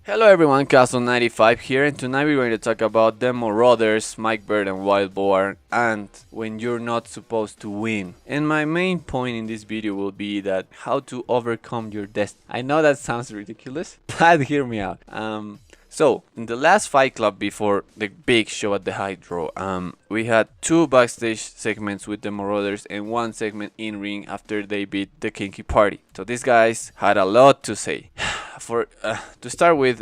Hello everyone, Castle95 here, and tonight we're going to talk about the Marauders, BIRD and Wild Boar, and when you're not supposed to win. And my main point in this video will be that how to overcome your destiny. I know that sounds ridiculous, but hear me out. So, in the last Fight Club before the big show at the Hydro, we had two backstage segments with the Marauders and one segment in ring after they beat the Kinky Party. So these guys had a lot to say. To start with,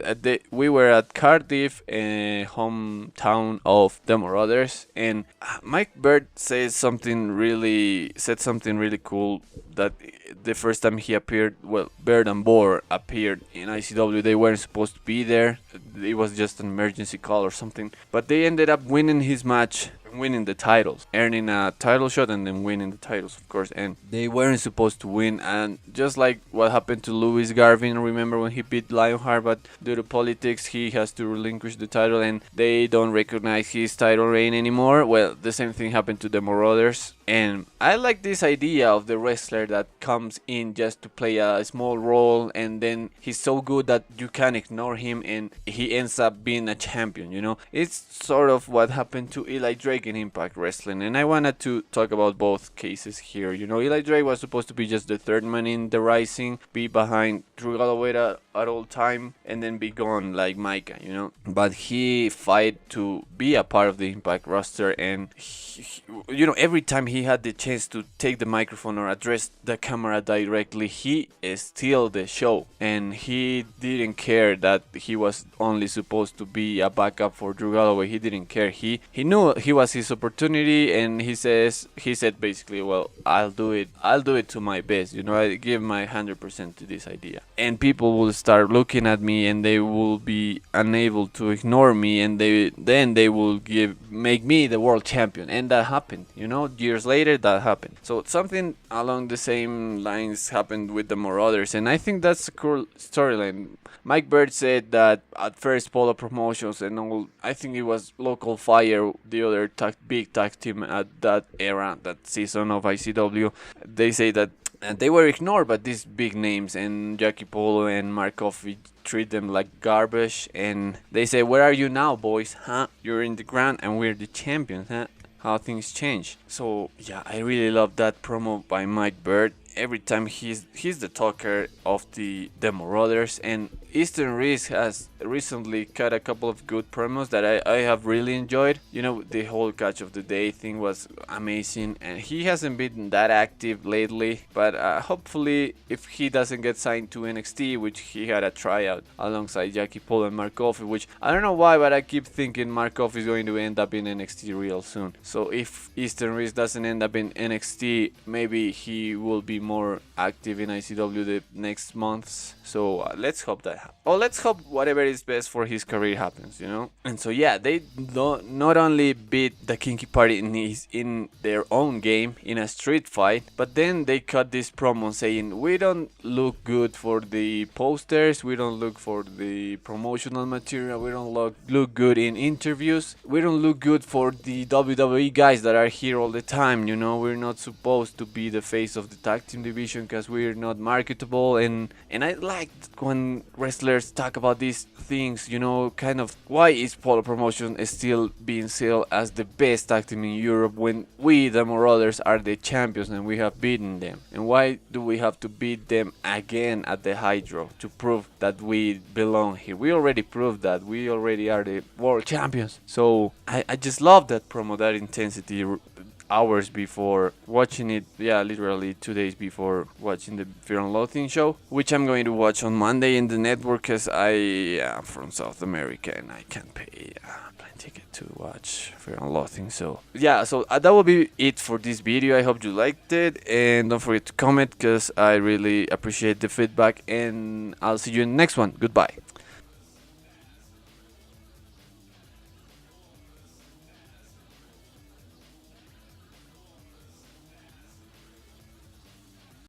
we were at Cardiff, hometown of the Marauders, and BIRD said something really cool. That the first time he appeared, well, BIRD and Boar appeared in ICW. They weren't supposed to be there. It was just an emergency call or something. But they ended up winning his match, winning the titles, earning a title shot and then winning the titles, of course. And they weren't supposed to win, and just like what happened to Louis Garvin, remember when he beat Lionheart, but due to politics he has to relinquish the title and they don't recognize his title reign anymore. Well, the same thing happened to the Marauders. And I like this idea of the wrestler that comes in just to play a small role, and then he's so good that you can't ignore him and he ends up being a champion, you know? It's sort of what happened to Eli Drake in Impact Wrestling, and I wanted to talk about both cases here. You know, Eli Drake was supposed to be just the third man in the Rising, be behind Drew Galloway at all time, and then be gone like Micah, you know? But he fight to be a part of the Impact roster, and you know, every time he had the chance to take the microphone or address the camera directly, he steal the show, and he didn't care that he was only supposed to be a backup for Drew Galloway. He didn't care. He knew he was his opportunity, and he said basically, well, I'll do it to my best, you know. I give my 100% to this idea, and people will start looking at me and they will be unable to ignore me, and they will make me the world champion. And that happened, you know, years later that happened. So something along the same lines happened with the Marauders, and I think that's a cool storyline. BIRD said that at first Polo Promotions and all, I think it was Local Fire, the other big tag team at that era, that season of ICW, they say that they were ignored by these big names, and Jackie Polo and Mark Coffey treat them like garbage, and they say, where are you now, boys, huh? You're in the ground and we're the champions, huh? How things change. So yeah, I really love that promo by BIRD. Every time he's the talker of the Marauders, and Eastern Reese has recently cut a couple of good promos that I have really enjoyed. You know, the whole Catch of the Day thing was amazing, and he hasn't been that active lately, but hopefully if he doesn't get signed to NXT, which he had a tryout alongside Jackie Paul and Mark Coffey, which I don't know why, but I keep thinking Mark Coffey is going to end up in NXT real soon. So if Eastern Reese doesn't end up in NXT, maybe he will be more active in ICW the next months. So let's hope that happens. Or let's hope whatever is best for his career happens, you know. And so yeah, they not only beat the Kinky Party in their own game in a street fight, but then they cut this promo saying, we don't look good for the posters, we don't look for the promotional material, we don't look good in interviews, we don't look good for the WWE guys that are here all the time, you know. We're not supposed to be the face of the tag team division because we're not marketable. And I liked when wrestlers talk about these things, you know, kind of why is Polo Promotion still being seen as the best tag team in Europe when we, the Marauders, are the champions and we have beaten them? And why do we have to beat them again at the Hydro to prove that we belong here? We already proved that. We already are the world champions. So I just love that promo, that intensity. Hours before watching it, yeah, literally 2 days before watching the Fear and Loathing show, which I'm going to watch on Monday in the network because I am from South America and I can't pay a plane ticket to watch Fear and Loathing. So yeah, so that will be it for this video. I hope you liked it, and don't forget to comment because I really appreciate the feedback, and I'll see you in the next one. Goodbye.